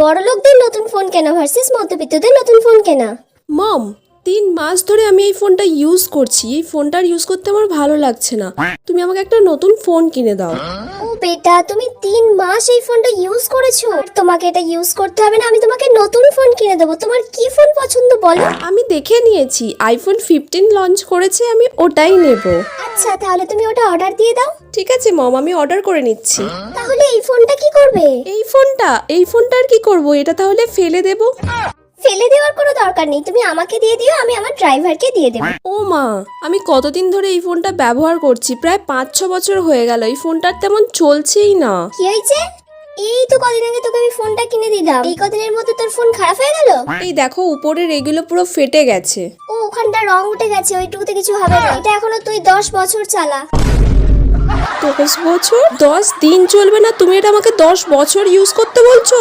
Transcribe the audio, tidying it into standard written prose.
বড়লোকদের নতুন ফোন কেনা ভার্সেস মধ্যবিত্তদের নতুন ফোন কেনা। মম 3 মাস ধরে আমি এই ফোনটা ইউজ করছি। এই ফোনটার ইউজ করতে আমার ভালো লাগছে না। তুমি আমাকে একটা নতুন ফোন কিনে দাও। ও বেটা, তুমি 3 মাস এই ফোনটা ইউজ করেছো, আর তোমাকে এটা ইউজ করতে হবে না। আমি তোমাকে নতুন ফোন কিনে দেবো। তোমার কি ফোন পছন্দ বলো? আমি দেখে নিয়েছি iPhone 15 লঞ্চ করেছে, আমি ওটাই নেব। আচ্ছা, তাহলে তুমি ওটা অর্ডার দিয়ে দাও। ঠিক আছে মম, আমি অর্ডার করে নিচ্ছি। তাহলে এই ফোনটা কি করবে? এই ফোনটার কি করব? এটা তাহলে ফেলে দেব? ফেলে দেওয়ার কোনো দরকার নেই, তুমি আমাকে দিয়ে দিও, আমি আমার ড্রাইভারকে দিয়ে দেবো। ও মা, আমি কতদিন ধরে এই ফোনটা ব্যবহার করছি, প্রায় 5-6 বছর হয়ে গেল। এই ফোনটার তেমন চলছেই না। কি হয়েছে? এই তো কদিন আগে তোকে আমি ফোনটা কিনে দিলাম, এই কদিনের মধ্যে তোর ফোন খারাপ হয়ে গেল? এই দেখো, উপরের এগুলো পুরো ফেটে গেছে। ও, ওখানটা রং উঠে গেছে, ওইটুকুতে কিছু হবে না। এটা এখনো তুই 10 বছর চালা। 10 বছর? 10 দিন চলবে না? তুমি এটা আমাকে 10 বছর ইউজ করতে বলছো?